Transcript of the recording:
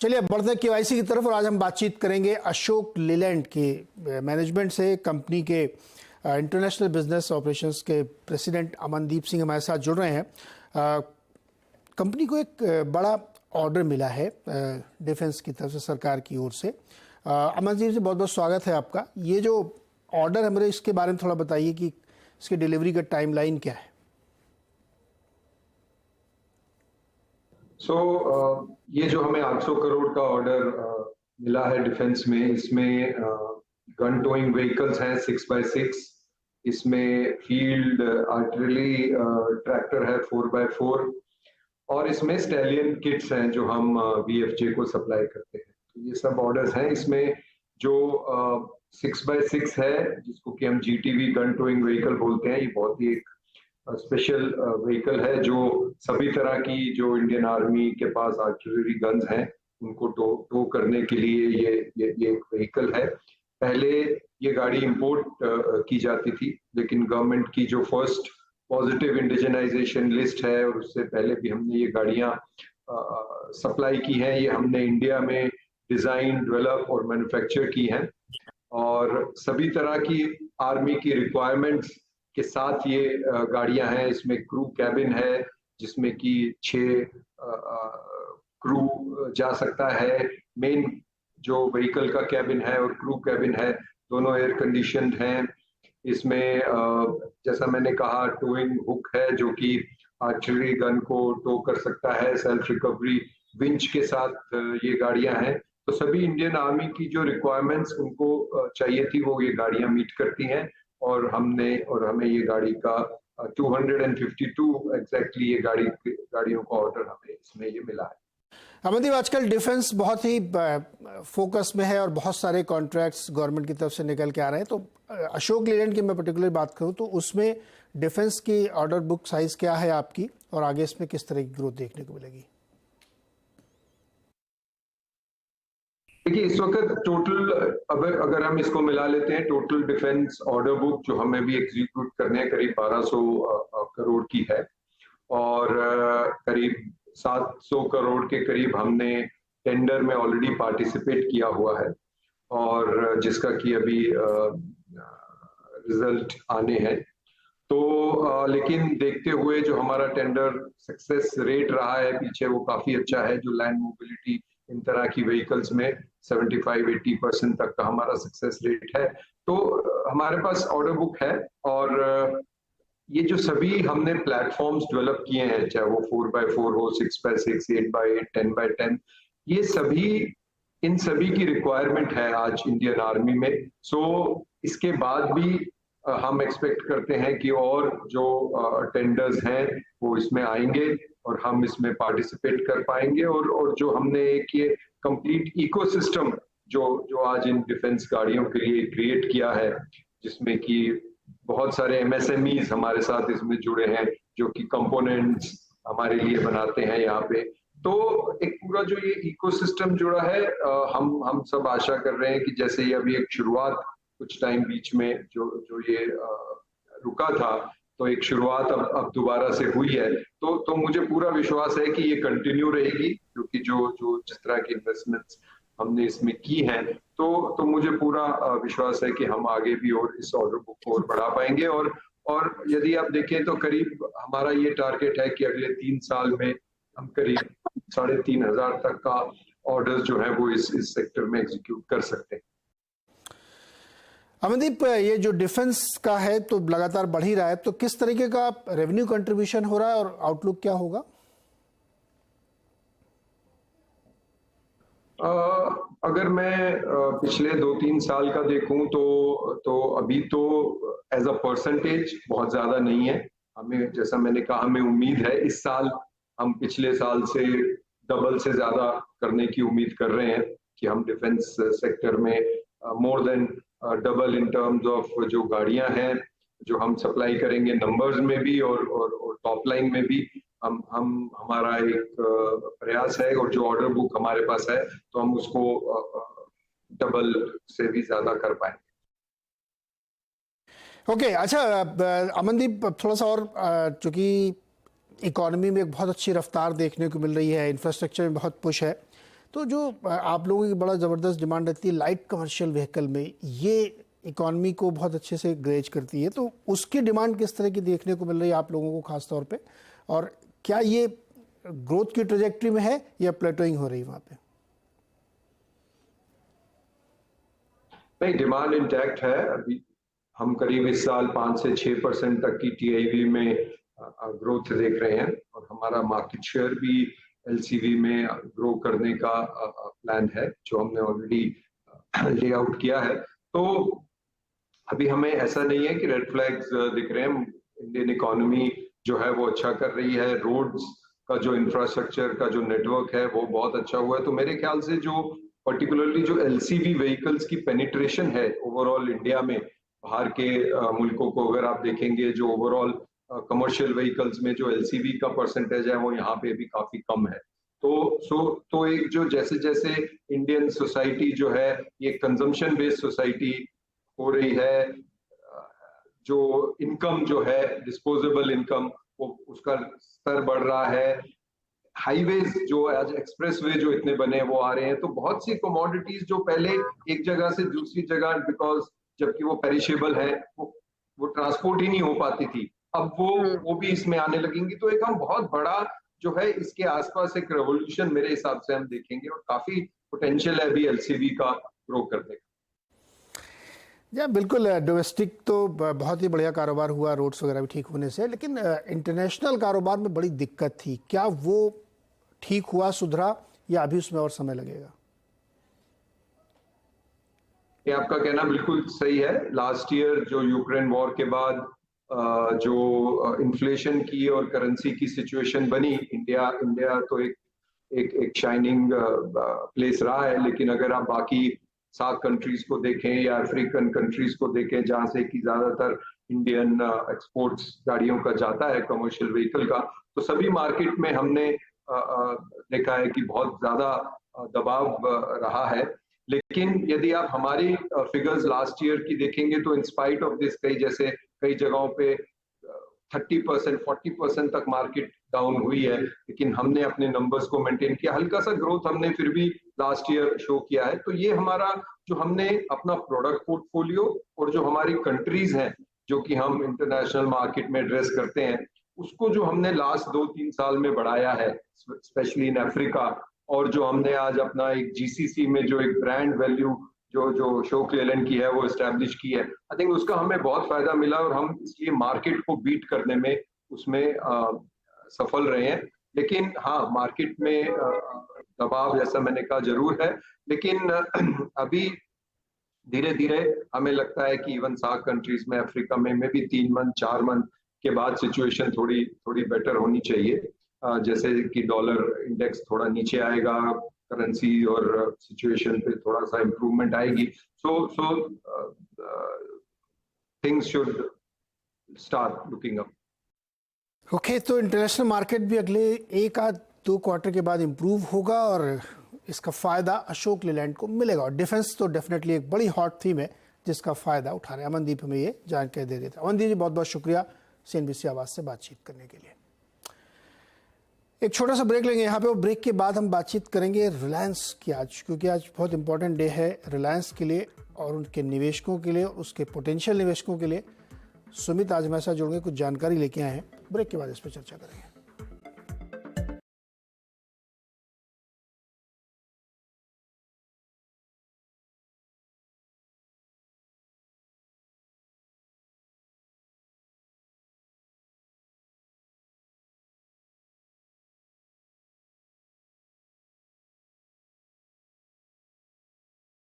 चलिए अब बढ़ते हैं केवाईसी की तरफ और आज हम बातचीत करेंगे अशोक लीलैंड के मैनेजमेंट से। कंपनी के इंटरनेशनल बिजनेस ऑपरेशंस के प्रेसिडेंट अमनदीप सिंह हमारे साथ जुड़ रहे हैं। कंपनी को एक बड़ा ऑर्डर मिला है डिफेंस की तरफ से, सरकार की ओर से। अमनदीप जी, बहुत बहुत स्वागत है आपका। ये जो ऑर्डर है, मेरे इसके बारे में थोड़ा बताइए कि इसकी डिलीवरी का टाइमलाइन क्या है। ये जो हमें 800 करोड़ का ऑर्डर मिला है डिफेंस में, इसमें गन टोइंग व्हीकल्स हैं 6x6, इसमें फील्ड आर्टिलरी ट्रैक्टर है 4x4 और इसमें स्टैलियन किट्स हैं जो हम VFJ को सप्लाई करते हैं। तो ये सब ऑर्डर्स हैं। इसमें जो 6x6 है जिसको कि हम GTV गन टोइंग व्हीकल बोलते हैं, ये बहुत ही एक स्पेशल व्हीकल है जो सभी तरह की जो इंडियन आर्मी के पास आर्टिलरी गन्स हैं उनको टो करने के लिए ये एक व्हीकल है। पहले ये गाड़ी इंपोर्ट की जाती थी, लेकिन गवर्नमेंट की जो फर्स्ट पॉजिटिव इंडिजनाइजेशन लिस्ट है और उससे पहले भी हमने ये गाड़ियां सप्लाई की हैं। ये हमने इंडिया में डिजाइन, डेवलप और मैन्युफैक्चर की हैं और सभी तरह की आर्मी की रिक्वायरमेंट्स के साथ ये गाड़ियां हैं। इसमें क्रू कैबिन है जिसमें कि 6 क्रू जा सकता है। मेन जो व्हीकल का कैबिन है और क्रू कैबिन है दोनों एयर कंडीशनड हैं। इसमें जैसा मैंने कहा, टोइंग हुक है जो कि आर्टिलरी गन को टो कर सकता है। सेल्फ रिकवरी विंच के साथ ये गाड़ियां हैं। तो सभी इंडियन आर्मी की जो रिक्वायरमेंट्स उनको चाहिए थी वो ये गाड़ियां मीट करती हैं और हमें ये गाड़ी का 252 एग्जैक्टली ये गाड़ियों का ऑर्डर हमें इसमें ये मिला है। अमनदीप, आजकल डिफेंस बहुत ही फोकस में है और बहुत सारे कॉन्ट्रैक्ट्स गवर्नमेंट की तरफ से निकल के आ रहे हैं। तो अशोक लीलैंड की मैं पर्टिकुलर बात करूं तो उसमें डिफेंस की ऑर्डर बुक साइज क्या है आपकी और आगे इसमें किस तरह की ग्रोथ देखने को मिलेगी? देखिए, इस वक्त टोटल अगर हम इसको मिला लेते हैं, टोटल डिफेंस ऑर्डर बुक जो हमें भी एग्जीक्यूट करने हैं करीब 1200 करोड़ की है और करीब 700 करोड़ के करीब हमने टेंडर में ऑलरेडी पार्टिसिपेट किया हुआ है और जिसका कि अभी रिजल्ट आने हैं। तो लेकिन देखते हुए जो हमारा टेंडर सक्सेस रेट रहा है पीछे, वो काफी अच्छा है। जो लैंड मोबिलिटी इन तरह की व्हीकल्स में 75-80% तक का हमारा सक्सेस रेट है। तो हमारे पास ऑर्डर बुक है और ये जो सभी हमने प्लेटफॉर्म्स डेवलप किए हैं, चाहे वो 4x4 हो, 6x6, 8x8, 10x10, ये इन सभी की रिक्वायरमेंट है आज इंडियन आर्मी में। सो इसके बाद भी हम एक्सपेक्ट करते हैं कि और जो टेंडर्स हैं वो इसमें आएंगे और हम इसमें पार्टिसिपेट कर पाएंगे और जो हमने एक ये कंप्लीट इकोसिस्टम जो आज इन डिफेंस गाड़ियों के लिए क्रिएट किया है, जिसमें कि बहुत सारे MSMEs हमारे साथ इसमें जुड़े हैं जो कि कंपोनेंट्स हमारे लिए बनाते हैं यहाँ पे। तो एक पूरा जो ये इकोसिस्टम जुड़ा है, हम सब आशा कर रहे हैं कि जैसे ये अभी एक शुरुआत कुछ टाइम बीच में जो ये रुका था, तो एक शुरुआत अब दोबारा से हुई है। तो मुझे पूरा विश्वास है कि ये कंटिन्यू रहेगी, क्योंकि जो जिस तरह की इन्वेस्टमेंट्स हमने इसमें की हैं, तो मुझे पूरा विश्वास है कि हम आगे भी और इस ऑर्डर बुक को और बढ़ा पाएंगे। और यदि आप देखें तो करीब हमारा ये टारगेट है कि अगले 3 साल में हम करीब 3500 तक का ऑर्डर जो है वो इस सेक्टर में एग्जीक्यूट कर सकते हैं। अमनदीप, ये जो डिफेंस का है तो लगातार बढ़ ही रहा है, तो किस तरीके का रेवेन्यू कंट्रीब्यूशन हो रहा है और आउटलुक क्या होगा? अगर मैं पिछले 2-3 साल का देखूं तो अभी तो एज अ परसेंटेज बहुत ज्यादा नहीं है। हमें, जैसा मैंने कहा, हमें उम्मीद है इस साल हम पिछले साल से डबल से ज्यादा करने की उम्मीद कर रहे हैं कि हम डिफेंस सेक्टर में more than double in terms of जो गाड़ियां हैं जो हम सप्लाई करेंगे, नंबर्स में भी और टॉप लाइन में भी हमारा एक प्रयास है। और जो ऑर्डर बुक हमारे पास है तो हम उसको डबल से भी ज्यादा कर पाएंगे। ओके, अच्छा अमनदीप, थोड़ा सा और, चूंकि इकोनॉमी में एक बहुत अच्छी रफ्तार देखने को मिल रही है, इंफ्रास्ट्रक्चर में बहुत पुश है, तो जो आप लोगों की बड़ा ज़बरदस्त डिमांड रहती है लाइट कमर्शियल व्हीकल में, ये इकॉनमी को बहुत अच्छे से ग्रेज करती है, तो उसकी डिमांड किस तरह की देखने को मिल रही है आप लोगों को खास तौर पे, और क्या ये ग्रोथ की ट्रेजेक्टरी में है या प्लेटोइंग हो रही है वहाँ पे? नहीं, डिमांड इंटैक्ट है। अभी हम करीब इस साल 5 से 6% तक की टीआईवी में ग्रोथ देख रहे हैं, और हमारा मार्केट शेयर भी एलसीवी में ग्रो करने का प्लान है, जो हमने ऑलरेडी ले आउट किया है। तो अभी हमें ऐसा नहीं है कि रेड फ्लैग्स दिख रहे हैं। इंडियन इकोनॉमी जो है वो अच्छा कर रही है, रोड्स का जो इंफ्रास्ट्रक्चर का जो नेटवर्क है वो बहुत अच्छा हुआ है। तो मेरे ख्याल से जो पर्टिकुलरली जो एलसीवी व्हीकल्स की पेनिट्रेशन है ओवरऑल इंडिया में, बाहर के मुल्कों को अगर आप देखेंगे, जो ओवरऑल कमर्शियल व्हीकल्स में जो एलसीवी का परसेंटेज है वो यहाँ पे भी काफी कम है। तो एक जो जैसे जैसे इंडियन सोसाइटी जो है ये कंजम्पशन बेस्ड सोसाइटी हो रही है, जो इनकम जो है डिस्पोजेबल इनकम वो उसका स्तर बढ़ रहा है, हाईवेज जो आज एक्सप्रेसवे जो इतने बने वो आ रहे हैं, तो बहुत सी कमोडिटीज जो पहले एक जगह से दूसरी जगह, बिकॉज जबकि वो पेरिशेबल है, वो ट्रांसपोर्ट ही नहीं हो पाती थी, अब वो भी इसमें आने लगेंगी। तो एक हम बहुत बड़ा जो है इसके आसपास एक रेवोल्यूशन मेरे हिसाब से हम देखेंगे, और काफी पोटेंशियल है अभी एलसीवी का ग्रो करने का। जी बिल्कुल, डोमेस्टिक तो बहुत ही बढ़िया कारोबार हुआ रोड्स वगैरह भी ठीक होने से, लेकिन इंटरनेशनल कारोबार में बड़ी दिक्कत थी। क्या वो ठीक हुआ, सुधरा, या अभी उसमें और समय लगेगा? ये आपका कहना बिल्कुल सही है। लास्ट ईयर जो यूक्रेन वॉर के बाद जो इन्फ्लेशन की और करेंसी की सिचुएशन बनी, इंडिया तो एक शाइनिंग प्लेस रहा है, लेकिन अगर आप बाकी 7 कंट्रीज को देखें या अफ्रीकन कंट्रीज को देखें, जहां से कि ज्यादातर इंडियन एक्सपोर्ट्स गाड़ियों का जाता है, कमर्शियल व्हीकल का, तो सभी मार्केट में हमने देखा है कि बहुत ज्यादा दबाव रहा है। लेकिन यदि आप हमारी फिगर्स लास्ट ईयर की देखेंगे तो इन स्पाइट ऑफ दिस कई जगहों पे 30% 40% तक मार्केट डाउन हुई है, लेकिन हमने अपने नंबर्स को मेंटेन किया। हल्का सा ग्रोथ हमने फिर भी लास्ट ईयर शो किया है। तो ये हमारा जो हमने अपना प्रोडक्ट पोर्टफोलियो और जो हमारी कंट्रीज हैं जो कि हम इंटरनेशनल मार्केट में एड्रेस करते हैं, उसको जो हमने लास्ट 2-3 साल में बढ़ाया है, स्पेशली इन अफ्रीका, और जो हमने आज अपना एक जीसीसी में जो एक ब्रांड वैल्यू जो अशोक लेलैंड की है वो एस्टेब्लिश की है, आई थिंक उसका हमें बहुत फायदा मिला, और हम इसलिए मार्केट को बीट करने में उसमें सफल रहे हैं। लेकिन हाँ, मार्केट में दबाव जैसा मैंने कहा जरूर है, लेकिन अभी धीरे धीरे हमें लगता है कि इवन 7 कंट्रीज में अफ्रीका में भी 3 मंथ 4 मंथ के बाद सिचुएशन थोड़ी बेटर होनी चाहिए, जैसे कि डॉलर इंडेक्स थोड़ा नीचे आएगा, करेंसी और सिचुएशन पे थोड़ा सा इम्प्रूवमेंट आएगी, so things should start looking up. Okay, तो इंटरनेशनल मार्केट भी अगले 1-2 क्वार्टर के बाद इम्प्रूव होगा, और इसका फ़ायदा अशोक लेलैंड को मिलेगा। और डिफेंस तो डेफिनेटली एक बड़ी हॉट थीम है जिसका फ़ायदा उठा रहे हैं। अमनदीप हमें ये जानकारी दे रहे थे। अमनदीप जी, बहुत बहुत शुक्रिया CNBC आवाज़ से बातचीत करने के लिए। एक छोटा सा ब्रेक लेंगे यहाँ पे, और ब्रेक के बाद हम बातचीत करेंगे रिलायंस की आज, क्योंकि आज बहुत इंपॉर्टेंट डे है रिलायंस के लिए और उनके निवेशकों के लिए, उसके पोटेंशियल निवेशकों के लिए। सुमित आज हमारे साथ जुड़ेंगे, कुछ जानकारी लेके आए हैं। ब्रेक के बाद इस पर चर्चा करेंगे।